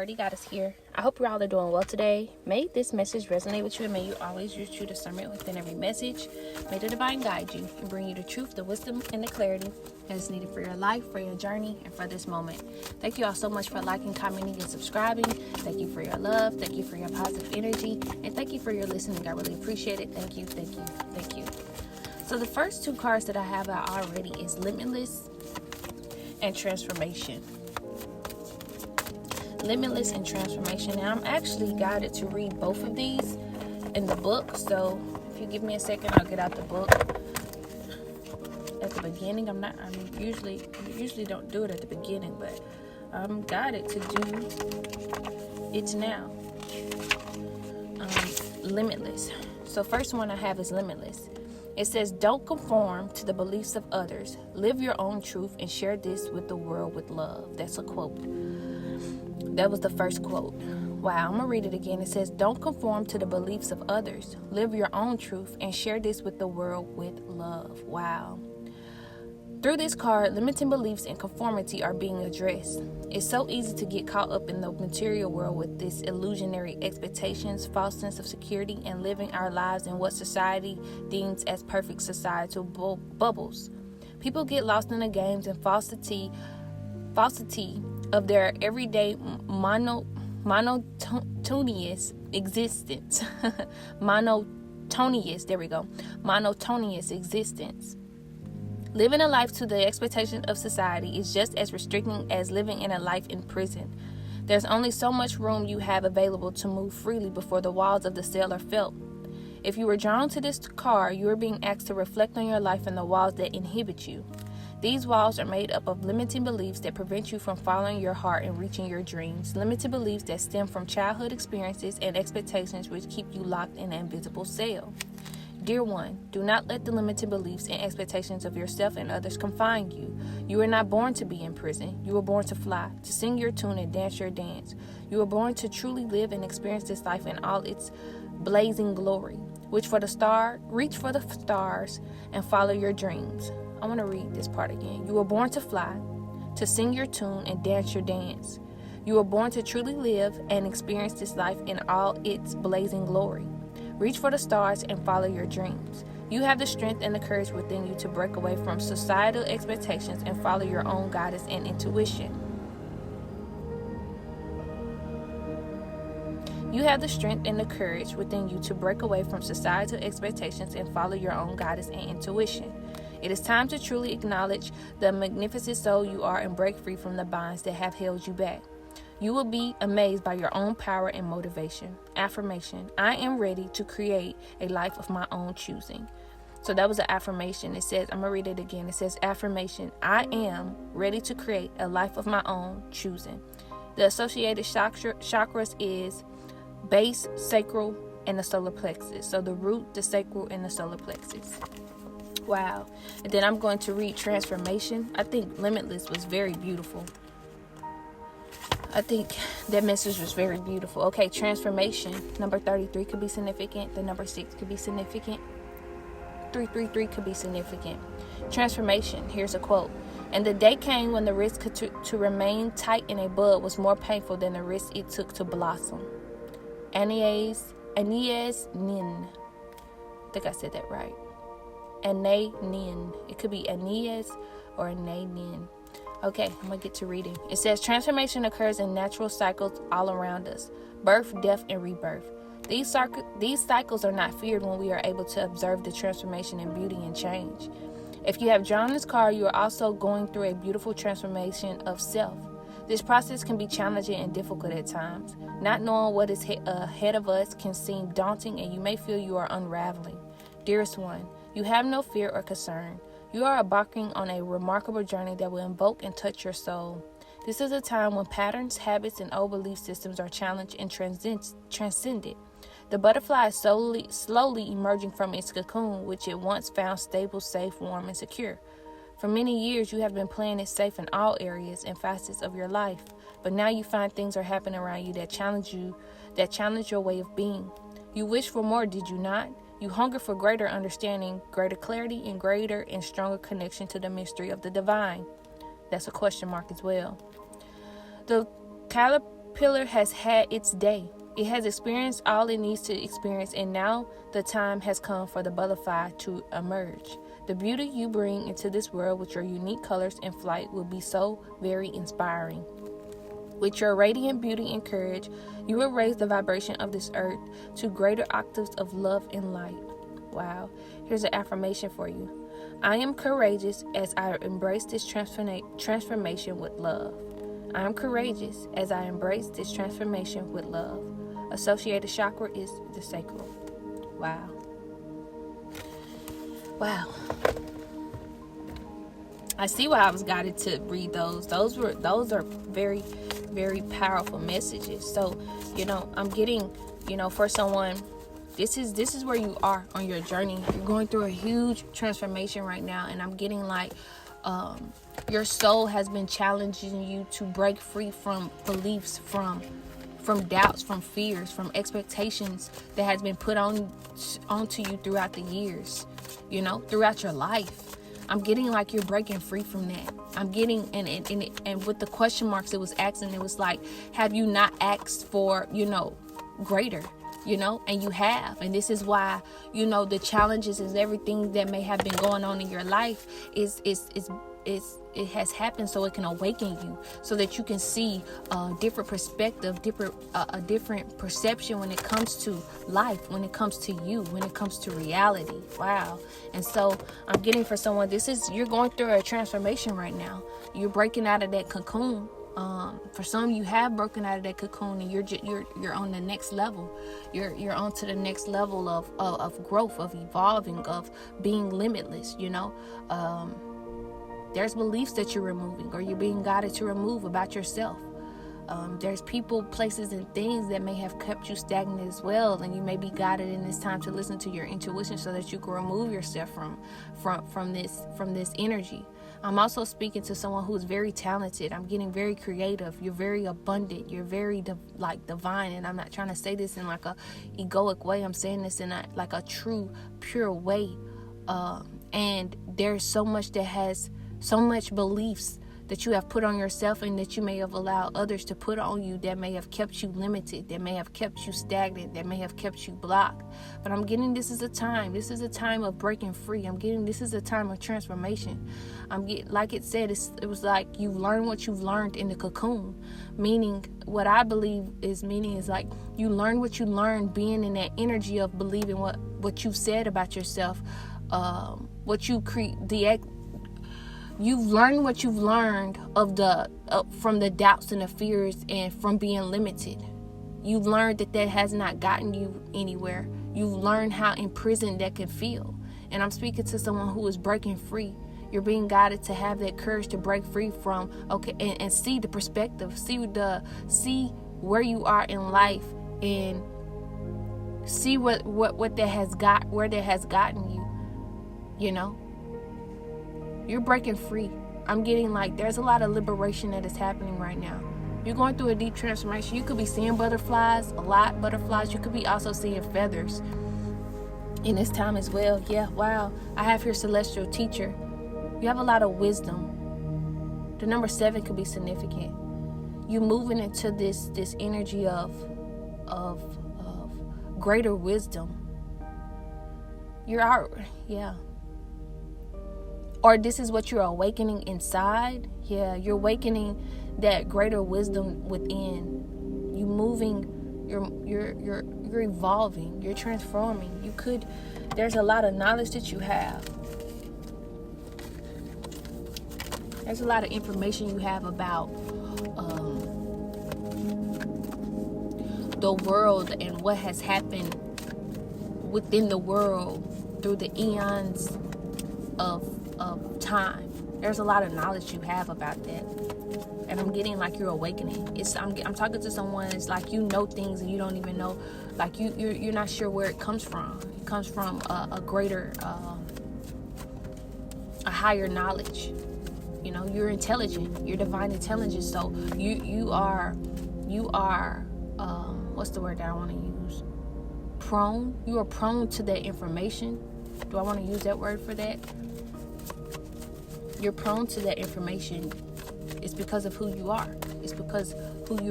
already got us here. I hope you all are doing well today. May this message resonate with you, and may you always use true discernment within every message. May the divine guide you and bring you the truth, the wisdom, and the clarity that is needed for your life, for your journey, and for this moment. Thank you all so much for liking, commenting, and subscribing. Thank you for your love. Thank you for your positive energy. And thank you for your listening. I really appreciate it. Thank you, thank you, thank you. So the first two cards that I have out already is Limitless and Transformation. Limitless and Transformation. Now I'm actually guided to read both of these in the book. So if you give me a second, I'll get out the book at the beginning. I usually don't do it at the beginning, but I'm guided to do it now. Limitless. So first one I have is Limitless. It says, don't conform to the beliefs of others. Live your own truth and share this with the world with love. That's a quote. That was the first quote. Wow, I'm going to read it again. It says, don't conform to the beliefs of others. Live your own truth and share this with the world with love. Wow. Through this card, limiting beliefs and conformity are being addressed. It's so easy to get caught up in the material world with this illusionary expectations, false sense of security, and living our lives in what society deems as perfect societal bubbles. People get lost in the games and falsity of their everyday monotonous existence. Monotonous existence. Living a life to the expectation of society is just as restricting as living in a life in prison. There's only so much room you have available to move freely before the walls of the cell are felt. If you were drawn to this card, you are being asked to reflect on your life and the walls that inhibit you. These walls are made up of limiting beliefs that prevent you from following your heart and reaching your dreams, limited beliefs that stem from childhood experiences and expectations which keep you locked in an invisible cell. Dear one, do not let the limited beliefs and expectations of yourself and others confine you. You were not born to be in prison. You were born to fly, to sing your tune and dance your dance. You were born to truly live and experience this life in all its blazing glory. Reach for the stars and follow your dreams. I want to read this part again. You were born to fly, to sing your tune and dance your dance. You were born to truly live and experience this life in all its blazing glory. Reach for the stars and follow your dreams. You have the strength and the courage within you to break away from societal expectations and follow your own guidance and intuition. You have the strength and the courage within you to break away from societal expectations and follow your own guidance and intuition. It is time to truly acknowledge the magnificent soul you are and break free from the bonds that have held you back. You will be amazed by your own power and motivation. Affirmation: I am ready to create a life of my own choosing. So that was an affirmation. It says, I'm going to read it again. It says, affirmation: I am ready to create a life of my own choosing. The associated chakras is base, sacral, and the solar plexus. So the root, the sacral, and the solar plexus. Wow. And then I'm going to read Transformation. I think Limitless was very beautiful. I think that message was very beautiful. Okay, Transformation. Number 33 could be significant. The number 6 could be significant. 333 could be significant. Transformation. Here's a quote. And the day came when the risk to remain tight in a bud was more painful than the risk it took to blossom. Aeneas Nin. I think I said that right. Nin. It could be Aeneas or Nin. Okay, I'm going to get to reading. It says, transformation occurs in natural cycles all around us. Birth, death, and rebirth. These cycles are not feared when we are able to observe the transformation in beauty and change. If you have drawn this card, you are also going through a beautiful transformation of self. This process can be challenging and difficult at times. Not knowing what is ahead of us can seem daunting, and you may feel you are unraveling. Dearest one, you have no fear or concern. You are embarking on a remarkable journey that will invoke and touch your soul. This is a time when patterns, habits, and old belief systems are challenged and transcended. The butterfly is slowly emerging from its cocoon, which it once found stable, safe, warm, and secure. For many years, you have been playing it safe in all areas and facets of your life, but now you find things are happening around you that challenge your way of being. You wish for more, did you not? You hunger for greater understanding, greater clarity, and greater and stronger connection to the mystery of the divine. That's a question mark as well. The pillar has had its day. It has experienced all it needs to experience, and now the time has come for the butterfly to emerge. The beauty you bring into this world with your unique colors and flight will be so very inspiring. With your radiant beauty and courage, you will raise the vibration of this earth to greater octaves of love and light. Wow. Here's an affirmation for you. I am courageous as I embrace this transformation with love. I am courageous as I embrace this transformation with love. Associated chakra is the sacral. Wow. Wow. I see why I was guided to read those. Those are very, very powerful messages. So, I'm getting, for someone, this is where you are on your journey. You're going through a huge transformation right now, and I'm getting like your soul has been challenging you to break free from beliefs, from doubts, from fears, from expectations that has been put onto you throughout the years, throughout your life. I'm getting like you're breaking free from that. I'm getting, and with the question marks it was asking, it was like, have you not asked for, greater, and you have. And this is why, the challenges and everything that may have been going on in your life it has happened so it can awaken you, so that you can see a different perspective, a different perception when it comes to life, when it comes to you, when it comes to reality. Wow. And so I'm getting for someone, you're going through a transformation right now. You're breaking out of that cocoon. For some, you have broken out of that cocoon, and you're on the next level. You're on to the next level of growth, of evolving, of being limitless. There's beliefs that you're removing, or you're being guided to remove about yourself. There's people, places, and things that may have kept you stagnant as well, and you may be guided in this time to listen to your intuition so that you can remove yourself from this energy. I'm also speaking to someone who is very talented. I'm getting very creative. You're very abundant. You're very divine, and I'm not trying to say this in like a egoic way. I'm saying this in a true, pure way. And there's so much beliefs that you have put on yourself, and that you may have allowed others to put on you, that may have kept you limited, that may have kept you stagnant, that may have kept you blocked. But I'm getting this is a time of breaking free. I'm getting this is a time of transformation. Like it said, it was like you've learned what you've learned in the cocoon, meaning what I believe is like you learn what you learned being in that energy of believing what you've said about yourself, what you create, you've learned what you've learned from the doubts and the fears, and from being limited. You've learned that has not gotten you anywhere. You've learned how imprisoned that can feel. And I'm speaking to someone who is breaking free. You're being guided to have that courage to break free from, and see the perspective, see where you are in life, and see what that has where that has gotten you. You're breaking free. I'm getting like there's a lot of liberation that is happening right now. You're going through a deep transformation. You could be seeing butterflies, a lot butterflies. You could be also seeing feathers in this time as well. Yeah, wow. I have here celestial teacher. You have a lot of wisdom. The number 7 could be significant. You're moving into this energy of greater wisdom. You're out, yeah. Or this is what you're awakening inside. Yeah, you're awakening that greater wisdom within. You moving, you're evolving, you're transforming. There's a lot of knowledge that you have. There's a lot of information you have about the world and what has happened within the world through the eons of time. There's a lot of knowledge you have about that, and I'm getting like you're awakening. I'm talking to someone. It's like you know things and you don't even know. Like you're not sure where it comes from. It comes from a greater, a higher knowledge. You're intelligent. You're divine intelligence. So you are. What's the word that I want to use? Prone. You are prone to that information. Do I want to use that word for that? You're prone to that information. It's because of who you are. It's because who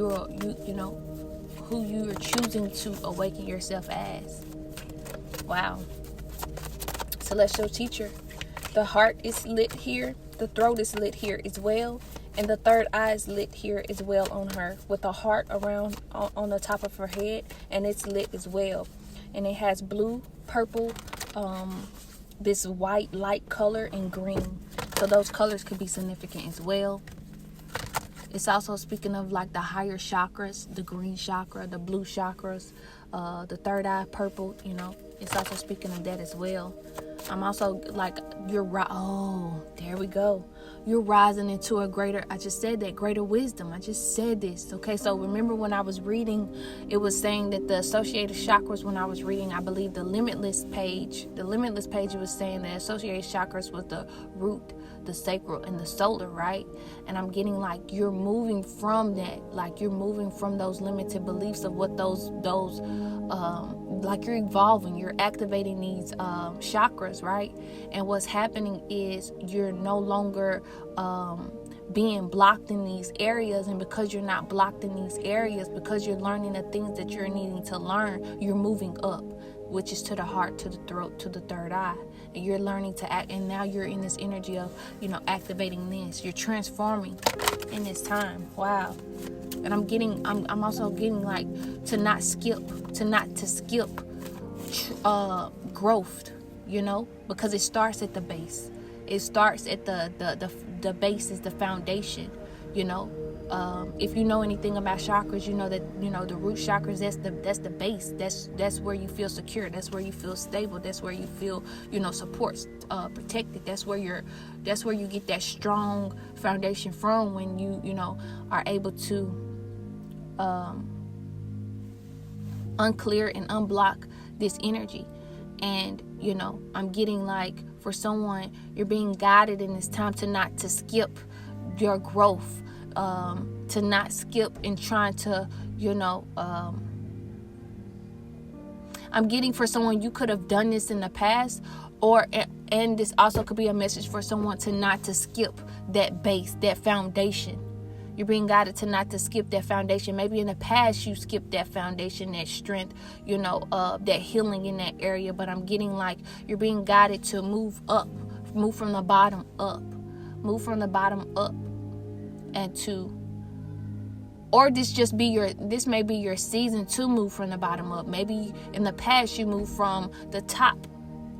you're choosing to awaken yourself as. Wow. Celestial teacher. The heart is lit here. The throat is lit here as well. And the third eye is lit here as well on her, with a heart around on the top of her head, and it's lit as well. And it has blue, purple, this white light color, and green. So those colors could be significant as well. It's also speaking of like the higher chakras, the green chakra, the blue chakras, the third eye, purple, It's also speaking of that as well. I'm also like, there we go. You're rising into a greater, I just said that, greater wisdom. I just said this. Okay, so remember when I was reading, it was saying that the associated chakras, when I was reading, I believe the limitless page, it was saying that associated chakras was the root, the sacral, and the solar, right? And I'm getting like you're moving from that, like you're moving from those limited beliefs of what those like you're evolving, you're activating these chakras, right? And what's happening is you're no longer being blocked in these areas. And because you're not blocked in these areas, because you're learning the things that you're needing to learn, you're moving up, which is to the heart, to the throat, to the third eye. And you're learning to act, and now you're in this energy of, activating this. You're transforming in this time. Wow. And I'm also getting like to not skip growth, because it starts at the base. It starts at the base is the foundation, If you know anything about chakras, you know that, the root chakras, that's the base. That's where you feel secure. That's where you feel stable. That's where you feel, supports, protected. That's where you get that strong foundation from when you are able to unclear and unblock this energy. And I'm getting like, for someone, you're being guided in this time to skip your growth, to not skip and trying to I'm getting, for someone, you could have done this in the past, and this also could be a message for someone to skip that base, that foundation. You're being guided to not to skip that foundation. Maybe in the past you skipped that foundation, that strength, that healing in that area. But I'm getting like you're being guided to move up, move from the bottom up, and or this may be your season to move from the bottom up. Maybe in the past you moved from the top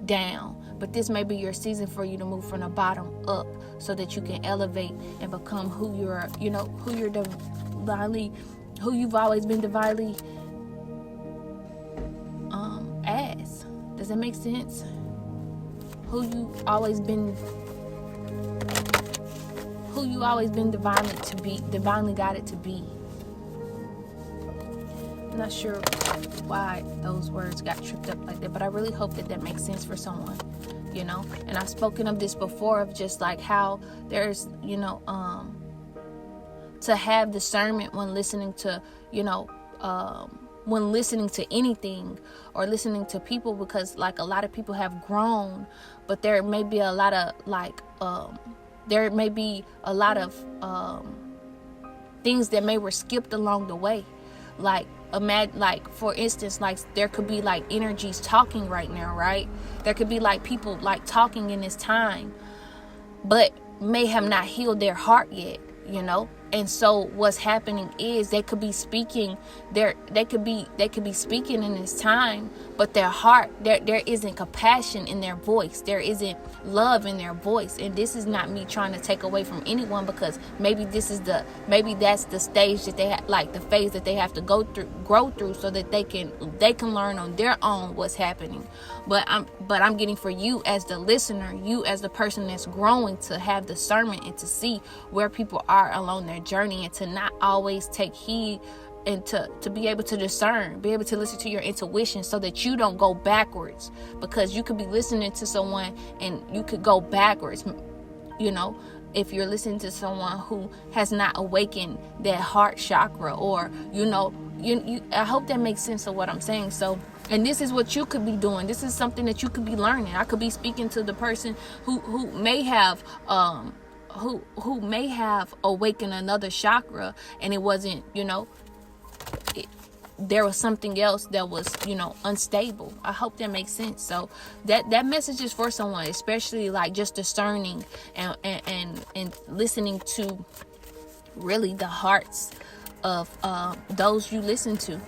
down, but this may be your season for you to move from the bottom up, so that you can elevate and become who you've always been divinely as. Does that make sense? Who you always been divinely guided to be. I'm not sure why those words got tripped up like that, but I really hope that makes sense for someone, and I've spoken of this before, of just like how there's, to have discernment when listening to, when listening to anything or listening to people, because like a lot of people have grown, but there may be a lot of things that were skipped along the way. Like for instance, like there could be like energies talking right now, right? There could be like people like talking in this time, but may have not healed their heart yet, And so what's happening is they could be speaking they could be speaking in this time, but their heart, there isn't compassion in their voice. There isn't love in their voice. And this is not me trying to take away from anyone, because maybe that's the stage that they like the phase that they have to grow through, so that they can learn on their own what's happening. But I'm getting for you as the listener, you as the person that's growing, to have discernment and to see where people are along their journey, and to not always take heed, and to be able to discern, be able to listen to your intuition, so that you don't go backwards, because you could be listening to someone and you could go backwards, if you're listening to someone who has not awakened that heart chakra, or I hope that makes sense of what I'm saying. So, and this is what you could be doing. This is something that you could be learning. I could be speaking to the person who may have who may have awakened another chakra, and it wasn't, there was something else that was, unstable. I hope that makes sense. So that message is for someone, especially like just discerning and listening to really the hearts of those you listen to,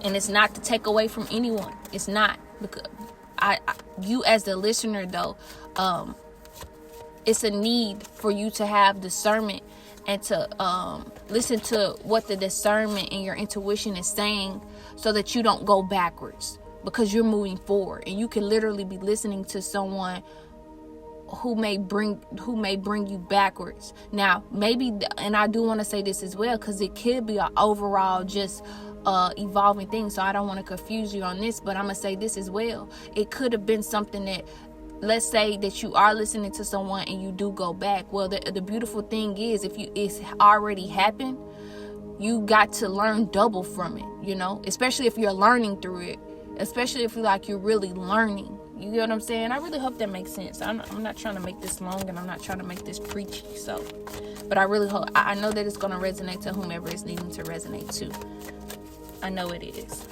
and it's not to take away from anyone. It's not, because you as the listener though, it's a need for you to have discernment and to listen to what the discernment and your intuition is saying, so that you don't go backwards, because you're moving forward. And you can literally be listening to someone who may bring you backwards. Now, maybe, and I do want to say this as well, because it could be an overall just evolving thing, so I don't want to confuse you on this, but I'm gonna say this as well. It could have been something that, let's say that you are listening to someone and you do go back. Well, the beautiful thing is, if it's already happened, you got to learn double from it, especially if you're learning through it, especially if you're really learning. You get what I'm saying? I really hope that makes sense. I'm not trying to make this long, and I'm not trying to make this preachy. So, but I really hope, I know that it's going to resonate to whomever it's needing to resonate to. I know it is.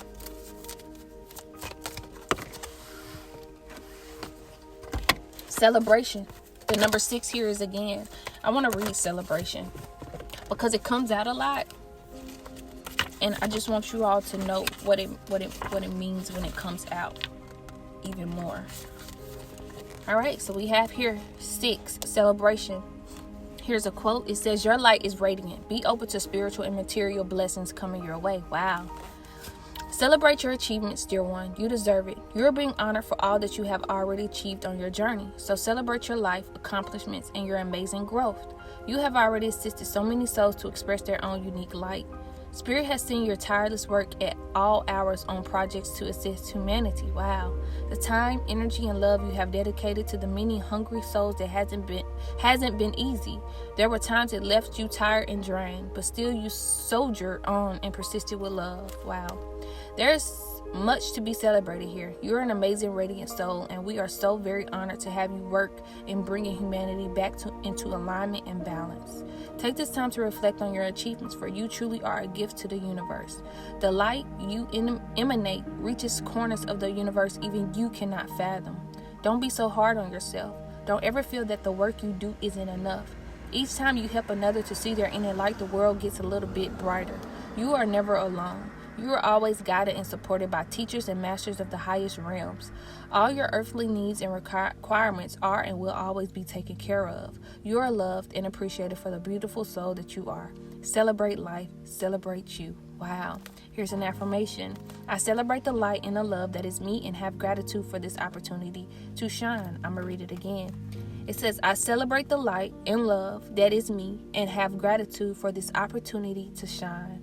Celebration. The number 6 here is, again, I want to read celebration because it comes out a lot, and I just want you all to know what it means when it comes out even more. All right, so we have here 6, celebration. Here's a quote. It says, "Your light is radiant. Be open to spiritual and material blessings coming your way." Wow. Celebrate your achievements, dear one. You deserve it. You're being honored for all that you have already achieved on your journey. So celebrate your life, accomplishments, and your amazing growth. You have already assisted so many souls to express their own unique light. Spirit has seen your tireless work at all hours on projects to assist humanity. Wow. The time, energy, and love you have dedicated to the many hungry souls that hasn't been easy. There were times it left you tired and drained, but still you soldiered on and persisted with love. Wow. There's much to be celebrated here. You're an amazing, radiant soul, and we are so very honored to have you work in bringing humanity back into alignment and balance. Take this time to reflect on your achievements, for you truly are a gift to the universe. The light you emanate reaches corners of the universe even you cannot fathom. Don't be so hard on yourself. Don't ever feel that the work you do isn't enough. Each time you help another to see their inner light, the world gets a little bit brighter. You are never alone. You are always guided and supported by teachers and masters of the highest realms. All your earthly needs and requirements are and will always be taken care of. You are loved and appreciated for the beautiful soul that you are. Celebrate life. Celebrate you. Wow. Here's an affirmation. I celebrate the light and the love that is me and have gratitude for this opportunity to shine. I'm going to read it again. It says, I celebrate the light and love that is me and have gratitude for this opportunity to shine.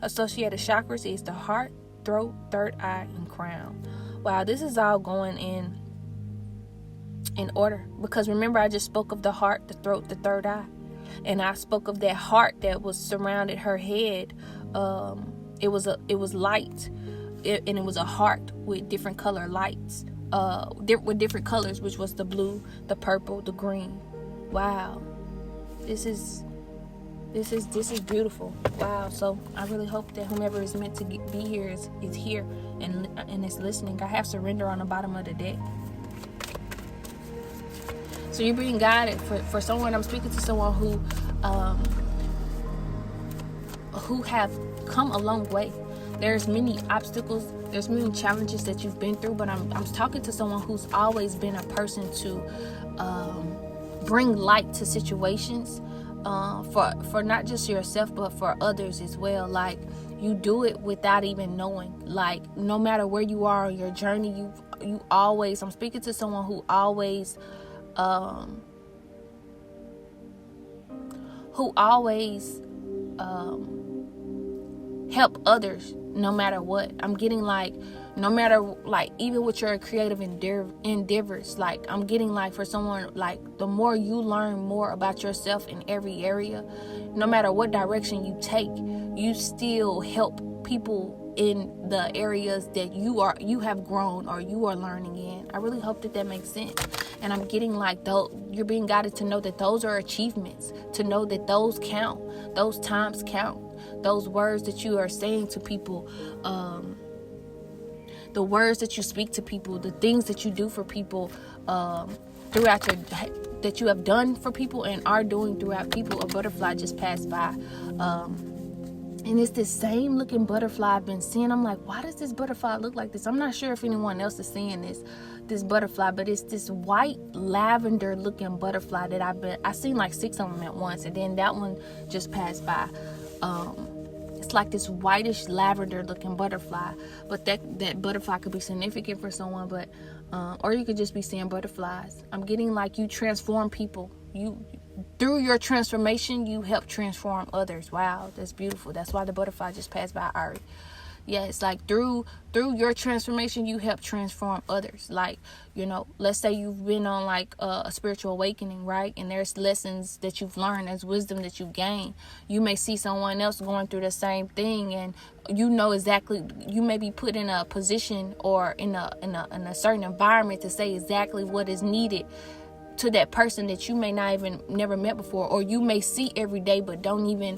Associated chakras is the heart, throat, third eye, and crown. Wow, this is all going in order, because remember I just spoke of the heart, the throat, the third eye, and I spoke of that heart that was surrounded her head. It was light, and it was a heart with different color lights, with different colors, which was the blue, the purple, the green. Wow, this is beautiful. Wow. So I really hope that whomever is meant to be here is here and is listening. I have surrender on the bottom of the deck. So you're being guided for someone. I'm speaking to someone who have come a long way. There's many obstacles, there's many challenges that you've been through, but I'm talking to someone who's always been a person to bring light to situations. For not just yourself, but for others as well. Like, you do it without even knowing. Like, no matter where you are on your journey, you always, I'm speaking to someone who always help others no matter what. I'm getting like, no matter, like, even with your creative endeavors, like, I'm getting like, for someone, like, the more you learn more about yourself in every area, no matter what direction you take, you still help people in the areas that you have grown or you are learning in. I really hope that makes sense. And I'm getting like, though, you're being guided to know that those are achievements, to know that those count, those times count, those words that you are saying to people, the words that you speak to people, the things that you do for people, throughout your, that you have done for people and are doing throughout people. A butterfly just passed by, and it's this same looking butterfly I've been seeing. I'm like, why does this butterfly look like this? I'm not sure if anyone else is seeing this butterfly, but it's this white lavender looking butterfly that I seen like 6 of them at once, and then that one just passed by. It's like this whitish lavender looking butterfly, but that butterfly could be significant for someone, but or you could just be seeing butterflies. I'm getting like you transform people. Through your transformation, you help transform others. Wow, that's beautiful. That's why the butterfly just passed by, Ari. Yeah, it's like through your transformation, you help transform others. Like, let's say you've been on like a spiritual awakening, right? And there's lessons that you've learned, there's wisdom that you've gained. You may see someone else going through the same thing, and exactly, you may be put in a position or in a certain environment to say exactly what is needed to that person that you may not even never met before, or you may see every day but don't even,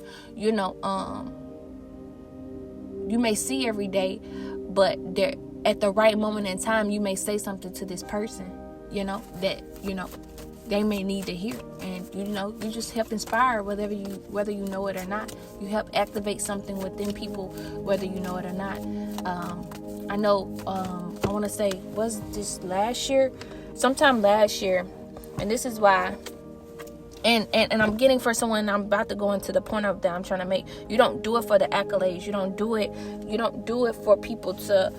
you may see every day, but at the right moment in time, you may say something to this person, that, they may need to hear. And, you just help inspire whether you know it or not. You help activate something within people, whether you know it or not. I know, I want to say, was this sometime last year, and this is why, and I'm getting for someone, I'm about to go into the point of that I'm trying to make. You don't do it for the accolades. You don't do it for people to,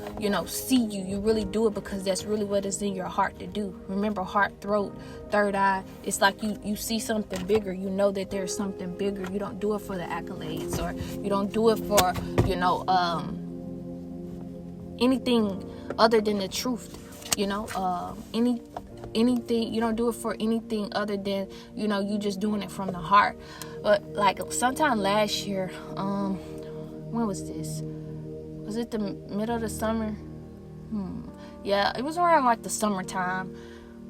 see you. You really do it because that's really what is in your heart to do. Remember, heart, throat, third eye. It's like you see something bigger. You know that there's something bigger. You don't do it for the accolades, or you don't do it for, anything other than the truth. Anything, you don't do it for anything other than, you just doing it from the heart. But like sometime last year, when was this? Was it the middle of the summer? Yeah, it was around like the summertime.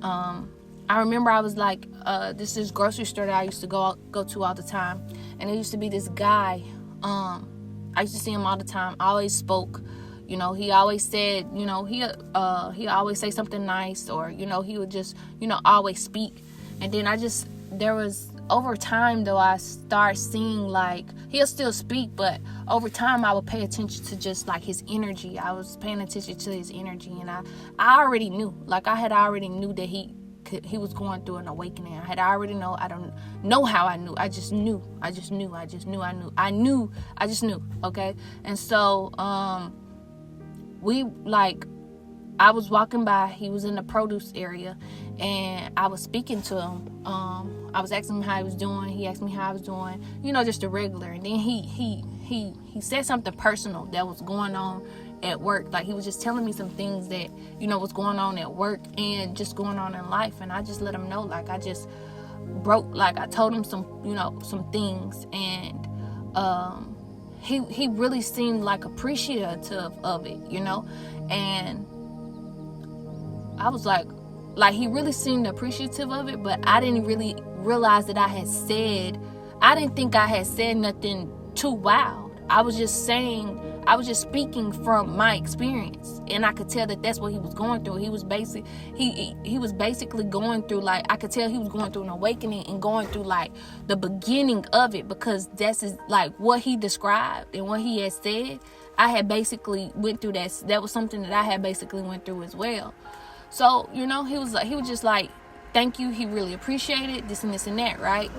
I remember I was like, this is grocery store that I used to go to all the time, and there used to be this guy. I used to see him all the time. I always spoke. He always said, he always say something nice, or, he would just, always speak. And then there was, over time though, I start seeing like, he'll still speak, but over time I would pay attention to just like his energy. I was paying attention to his energy, and I already knew, like I had already knew that he was going through an awakening. I don't know how I knew. I just knew. Okay. And so, I was walking by, he was in the produce area, and I was speaking to him. I was asking him how he was doing. He asked me how I was doing, just a regular. And then he said something personal that was going on at work. Like, he was just telling me some things that, was going on at work and just going on in life. And I just let him know, like, I just broke, like, I told him some things, and, he really seemed like appreciative of it, and I was like he really seemed appreciative of it, but I didn't really realize that I didn't think I had said nothing too wild. I was just speaking from my experience, and I could tell that that's what he was going through. He was basically going through, like, I could tell he was going through an awakening and going through like the beginning of it, because that's like what he described and what he had said. I had basically went through that. That was something that I had basically went through as well. So, he was just like, thank you. He really appreciated this and this and that, right?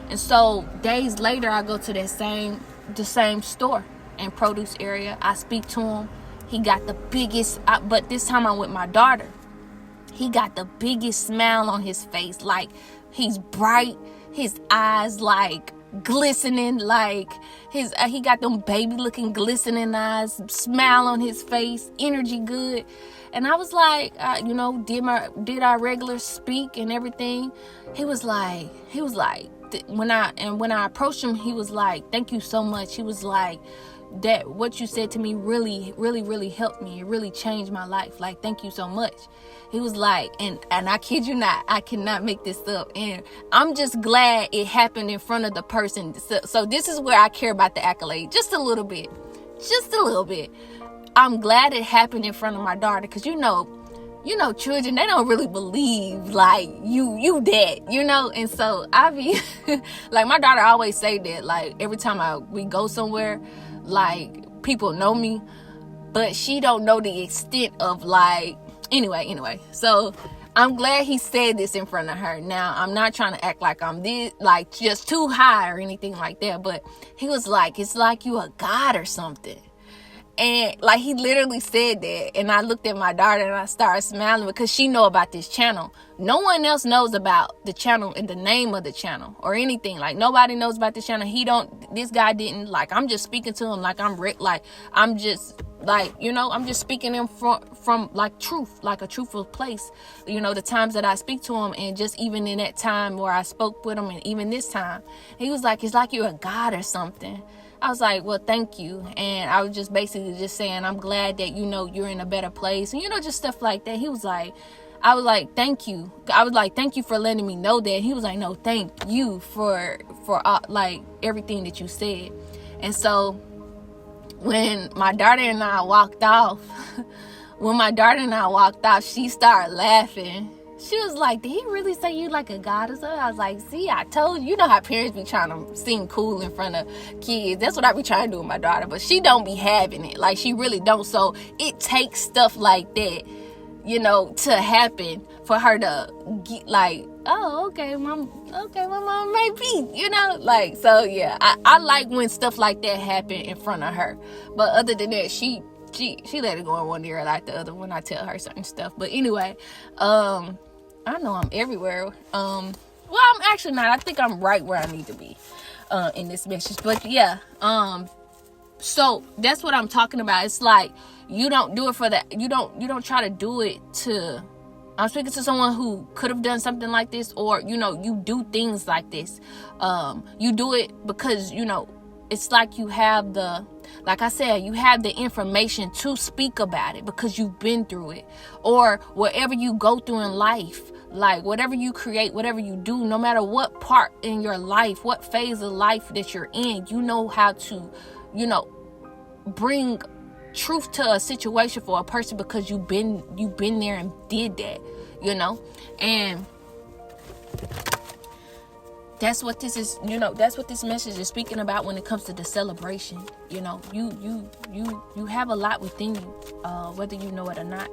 And so days later, I go to the same store and produce area. I speak to him. He got the biggest, but this time I'm with my daughter. He got the biggest smile on his face. Like, he's bright. His eyes like glistening, like he got them baby looking glistening eyes, smile on his face, energy good. And I was like, did our regular speak and everything. He was like, when I approached him, he was like, thank you so much. He was like, that what you said to me really, really, really helped me. It really changed my life. Like, thank you so much. He was like, and I kid you not, I cannot make this up. And I'm just glad it happened in front of the person. So this is where I care about the accolade. Just a little bit. I'm glad it happened in front of my daughter, because you know, children, they don't really believe like you dead, and so I be like, my daughter always say that, like, every time we go somewhere, like, people know me, but she don't know the extent of, like, anyway, so I'm glad he said this in front of her. Now, I'm not trying to act like I'm this, like, just too high or anything like that, but he was like, it's like you a god or something. And like, he literally said that, and I looked at my daughter and I started smiling, because she know about this channel. No one else knows about the channel and the name of the channel or anything. Like, nobody knows about this channel. This guy didn't, like, I'm just speaking to him like I'm just like, I'm just speaking him from like truth, like a truthful place. The times that I speak to him, and just even in that time where I spoke with him, and even this time, he was like, it's like you're a god or something. I was like, well, thank you. And I was just basically just saying, I'm glad that, you're in a better place. And, just stuff like that. He was like, I was like, thank you. I was like, thank you for letting me know that. He was like, no, thank you for like everything that you said. And so when my daughter and I walked off, she started laughing. She was like, did he really say you like a god or something? I was like, see, I told you. You know how parents be trying to seem cool in front of kids. That's what I be trying to do with my daughter. But she don't be having it. Like, she really don't. So it takes stuff like that, to happen for her to get like, oh, okay, my mom may be, like, so yeah, I like when stuff like that happen in front of her. But other than that, she let it go in one ear like the other when I tell her certain stuff. But anyway, I know I'm everywhere. Well, I'm actually not. I think I'm right where I need to be in this message. But yeah, so that's what I'm talking about. It's like, you don't do it for that. You don't try to do it to. I'm speaking to someone who could have done something like this, or you do things like this. You do it because it's like you have like I said, you have the information to speak about it because you've been through it, or whatever you go through in life. Like, whatever you create, whatever you do, no matter what part in your life, what phase of life that you're in, you know how to, bring truth to a situation for a person, because you've been there and did that, and that's what this is, that's what this message is speaking about when it comes to the celebration. You have a lot within you, whether you know it or not.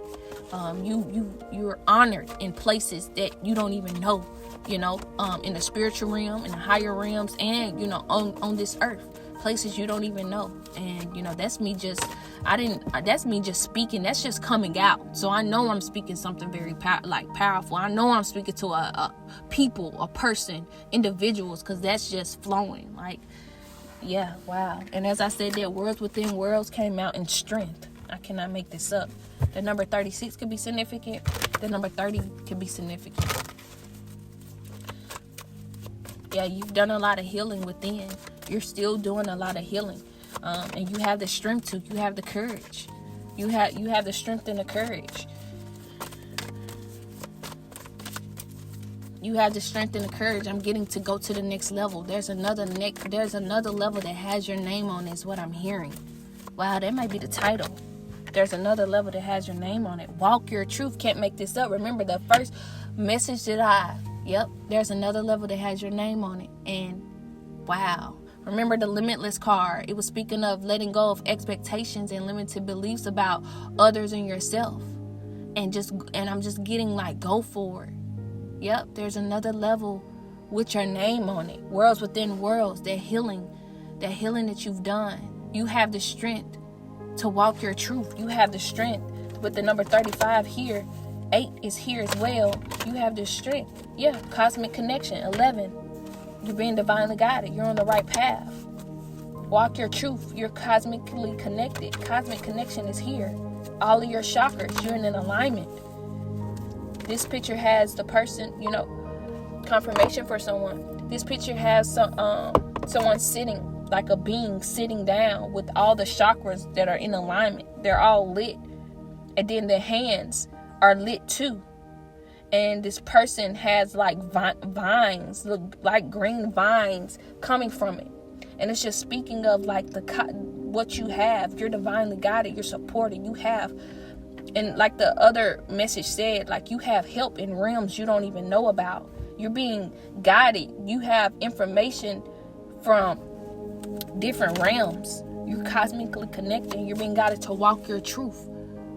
You're honored in places that you don't even know, in the spiritual realm, in the higher realms, and on this earth, places you don't even know. And that's me just speaking. That's just coming out. So I know I'm speaking something very powerful. I know I'm speaking to a people, a person, individuals, because that's just flowing. Like, yeah, wow. And as I said, that worlds within worlds came out in strength. I cannot make this up. The number 36 could be significant. The number 30 could be significant. Yeah, you've done a lot of healing within. You're still doing a lot of healing. And you have the strength to. You have the courage. You have the strength and the courage. You have the strength and the courage. I'm getting to go to the next level. There's another level that has your name on it, is what I'm hearing. Wow, that might be the title. There's another level that has your name on it. Walk your truth. Can't make this up. Remember the first message that there's another level that has your name on it. And wow. Remember the limitless card. It was speaking of letting go of expectations and limited beliefs about others and yourself. And I'm just getting like, go for it. Yep, there's another level with your name on it. Worlds within worlds. That healing that you've done. You have the strength to walk your truth. You have the strength. With the number 35 here, 8 is here as well. You have the strength. Yeah, cosmic connection. 11. You're being divinely guided. You're on the right path. Walk your truth. You're cosmically connected. Cosmic connection is here. All of your chakras, you're in an alignment. This picture has the person, confirmation for someone. This picture has someone sitting, like a being sitting down with all the chakras that are in alignment. They're all lit. And then the hands are lit too. And this person has like vines, like green vines coming from it. And it's just speaking of like what you have. You're divinely guided. You're supported. You have, and like the other message said, like you have help in realms you don't even know about. You're being guided. You have information from different realms. You're cosmically connected. You're being guided to walk your truth.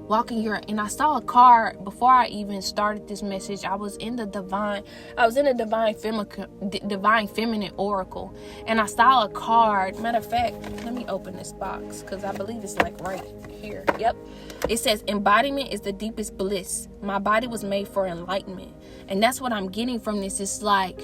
And I saw a card before I even started this message. I was in the divine feminine oracle, and I saw a card. Matter of fact, let me open this box because I believe it's like right here. Yep. It says embodiment is the deepest bliss. My body was made for enlightenment. And that's what I'm getting from this. It's like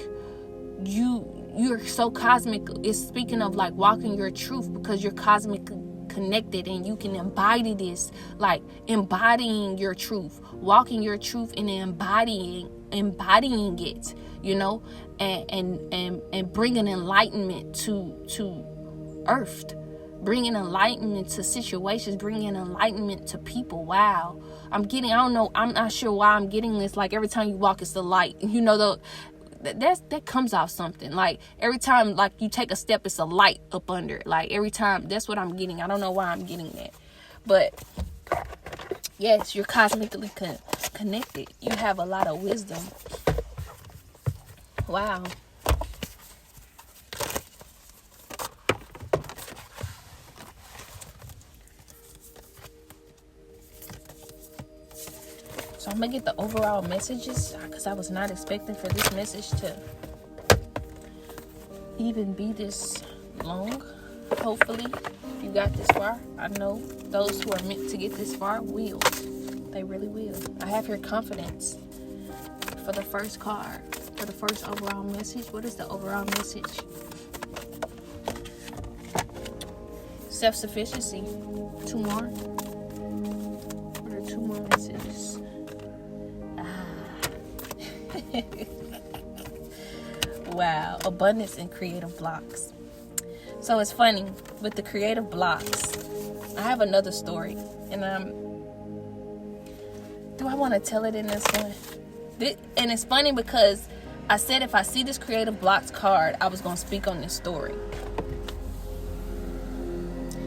you're so cosmic. It's speaking of like walking your truth because you're cosmically connected, and you can embody this, like embodying your truth, walking your truth, and embodying it, you know, and bringing enlightenment to earth, bringing enlightenment to situations, bringing enlightenment to people. Wow. I'm not sure why I'm getting this. Like every time you walk, it's the light, you know, that comes off something. Like every time like you take a step, it's a light up under it. Like every time, that's what I'm getting. I don't know why I'm getting that, but yes, you're cosmically connected. You have a lot of wisdom. Wow. So I'm going to get the overall messages because I was not expecting for this message to even be this long. Hopefully, if you got this far, I know those who are meant to get this far will. They really will. I have your confidence for the first card, for the first overall message. What is the overall message? Self-sufficiency. 2 more. What are 2 more messages? Wow. Abundance and creative blocks. So it's funny with the creative blocks. I have another story, and do I want to tell it in this one? And it's funny because I said if I see this creative blocks card, I was going to speak on this story,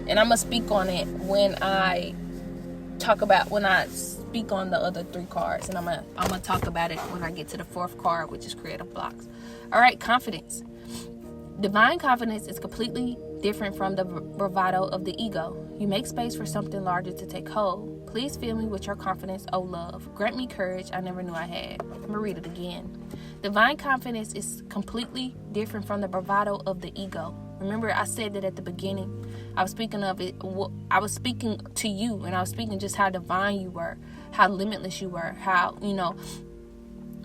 and I'm gonna speak on it when I speak on the other 3 cards, and I'm gonna talk about it when I get to the 4th card, which is creative blocks. All right, confidence. Divine confidence is completely different from the bravado of the ego. You make space for something larger to take hold. Please fill me with your confidence, oh love. Grant me courage I never knew I had. I'm gonna read it again. Divine confidence is completely different from the bravado of the ego. Remember, I said that at the beginning. I was speaking of it. I was speaking to you, and I was speaking just how divine you were, how limitless you were, how,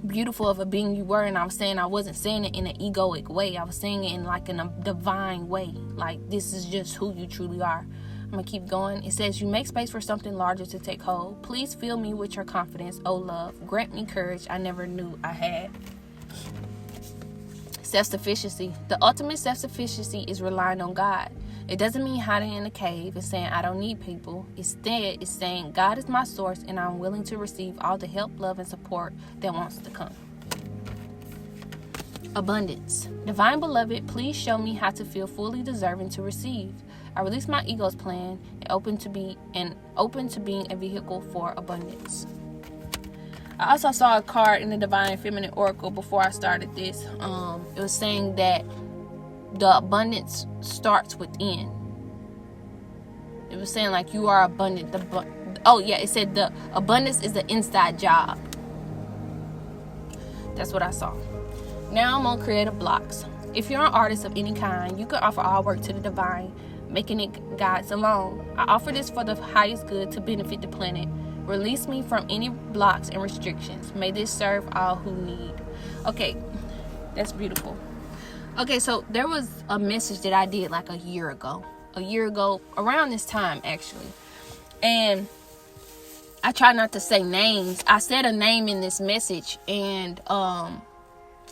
beautiful of a being you were. And I was saying, I wasn't saying it in an egoic way. I was saying it in a divine way. Like, this is just who you truly are. I'm going to keep going. It says, you make space for something larger to take hold. Please fill me with your confidence, oh love. Grant me courage I never knew I had. Self-sufficiency. The ultimate self-sufficiency is relying on God. It doesn't mean hiding in a cave and saying I don't need people. Instead, it's saying God is my source and I'm willing to receive all the help, love, and support that wants to come. Abundance. Divine beloved, please show me how to feel fully deserving to receive. I release my ego's plan and open to being a vehicle for abundance. I also saw a card in the Divine Feminine Oracle before I started this. It was saying that the abundance starts within. It was saying like you are abundant. It said the abundance is the inside job. That's what I saw. Now I'm on creative blocks. If you're an artist of any kind, you can offer all work to the divine, making it God's alone. I offer this for the highest good to benefit the planet. Release me from any blocks and restrictions. May this serve all who need. Okay, that's beautiful. Okay, so there was a message that I did like a year ago, around this time actually. And I try not to say names. I said a name in this message, and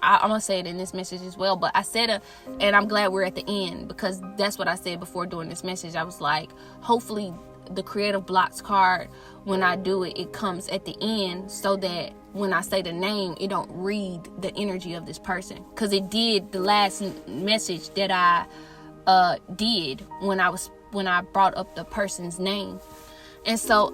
I'm gonna say it in this message as well, but I said and I'm glad we're at the end, because that's what I said before doing this message. I was like, hopefully the creative blocks card, when I do it, it comes at the end, so that when I say the name, it don't read the energy of this person, because it did the last message that I did when I brought up the person's name. And so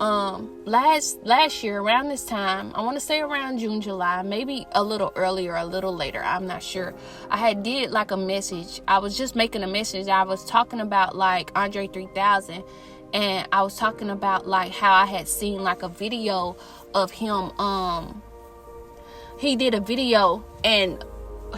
last year around this time, I want to say around June, July, maybe a little earlier, a little later, I'm not sure, I had did like a message. I was just making a message. I was talking about like Andre 3000, and I was talking about like how I had seen like a video of him. He did a video, and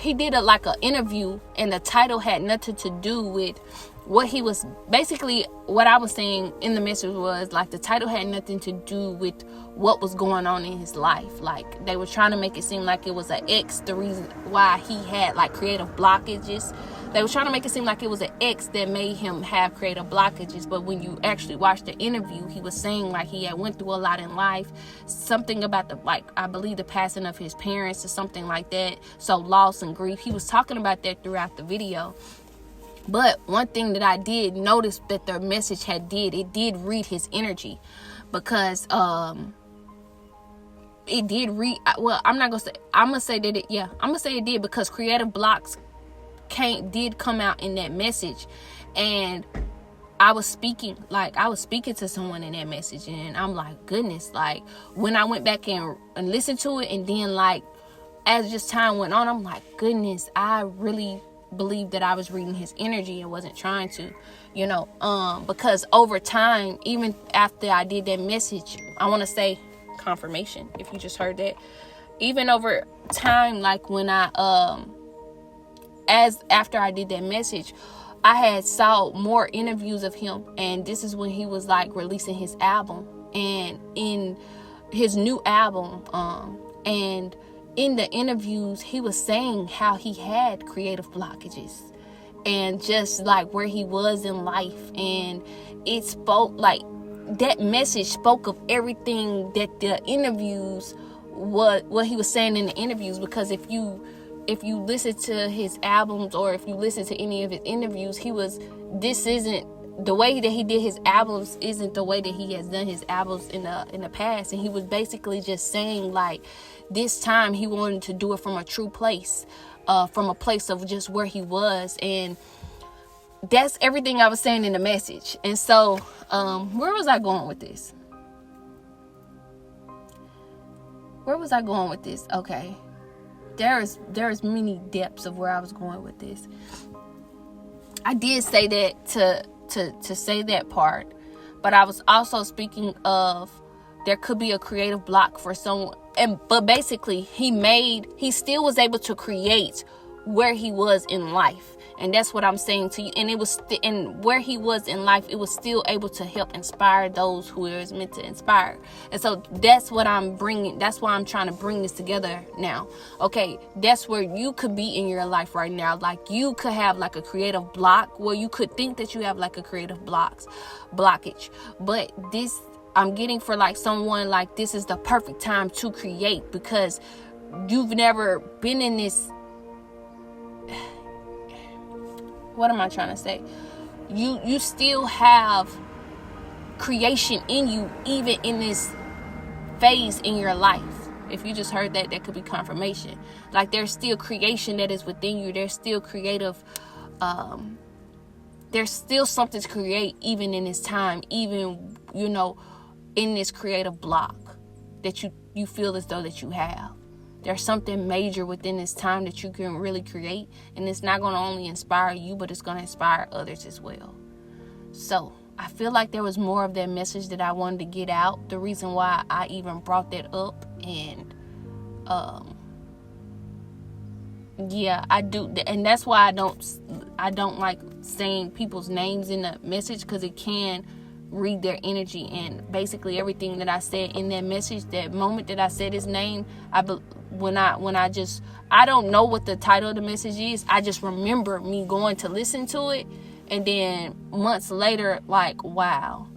he did like an interview, and the title had nothing to do with what he was. Basically, what I was saying in the message was like the title had nothing to do with what was going on in his life. Like, they were trying to make it seem like it was an ex, the reason why he had like creative blockages. They were trying to make it seem like it was an ex that made him have creative blockages. But when you actually watch the interview, he was saying like he had went through a lot in life. Something about the, like, I believe the passing of his parents or something like that. So loss and grief. He was talking about that throughout the video. But one thing that I did notice that the message it did read his energy, because it did read, well, I'm going to say it did, because creative blocks did come out in that message. And I was speaking to someone in that message, and I'm like, goodness, like when I went back and listened to it, and then like as just time went on, I'm like, goodness, I really believe that I was reading his energy and wasn't trying to, because over time, even after I did that message, I want to say confirmation, if you just heard that, even over time, like when after I did that message, I had saw more interviews of him, and this is when he was like releasing his album, and in his new album, and in the interviews, he was saying how he had creative blockages and just like where he was in life. And it spoke, like that message spoke of everything that the interviews, what he was saying in the interviews. Because if you listen to his albums, or if you listen to any of his interviews, the way that he did his albums isn't the way that he has done his albums in the past. And he was basically just saying like this time he wanted to do it from a true place, from a place of just where he was. And that's everything I was saying in the message. And so where was I going with this? Okay, there's many depths of where I was going with this. I did say that to say that part, but I was also speaking of there could be a creative block for someone, but basically he still was able to create where he was in life. And that's what I'm saying to you. And it was and where he was in life, it was still able to help inspire those who it was meant to inspire. And so that's what I'm bringing. That's why I'm trying to bring this together now. Okay, that's where you could be in your life right now. Like you could have like a creative block, where you could think that you have like a creative blockage. But this, I'm getting for like someone, like this is the perfect time to create, because you've never been in this. What am I trying to say? You still have creation in you, even in this phase in your life. If you just heard that could be confirmation. Like there's still creation that is within you. There's still creative. There's still something to create, even in this time, even, in this creative block that you feel as though that you have. There's something major within this time that you can really create. And it's not going to only inspire you, but it's going to inspire others as well. So I feel like there was more of that message that I wanted to get out. The reason why I even brought that up. And I do. And that's why I don't like saying people's names in the message, because it can read their energy. And basically everything that I said in that message, that moment that I said his name, I don't know what the title of the message is. I just remember me going to listen to it, and then months later, like, wow,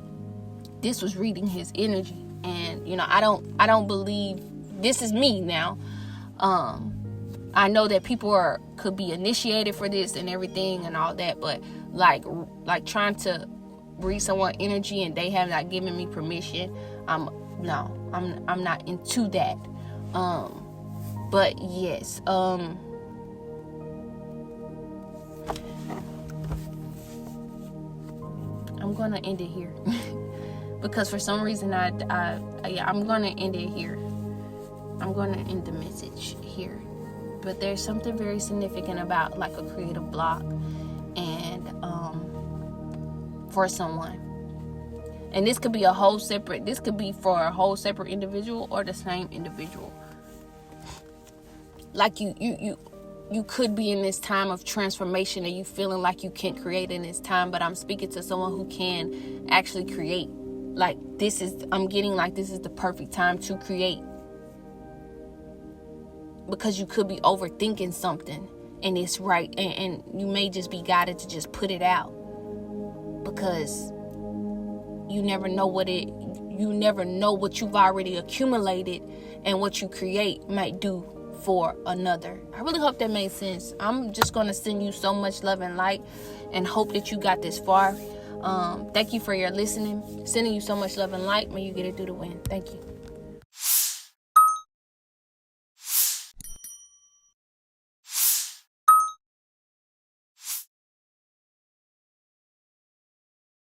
this was reading his energy. And I don't believe, this is me now. I know that people could be initiated for this and everything and all that, but like trying to read someone's energy and they have not given me permission, I'm not into that. But yes, I'm gonna end it here because for some reason I'm gonna end it here. I'm gonna end the message here. But there's something very significant about like a creative block and for someone. And this could be for a whole separate individual or the same individual. Like you could be in this time of transformation and you feeling like you can't create in this time, but I'm speaking to someone who can actually create. Like I'm getting like this is the perfect time to create. Because you could be overthinking something and it's right, and you may just be guided to just put it out, because you never know what you've already accumulated and what you create might do for another. I really hope that made sense. I'm just going to send you so much love and light and hope that you got this far. Thank you for your listening. Sending you so much love and light. May you get it through the wind. Thank you.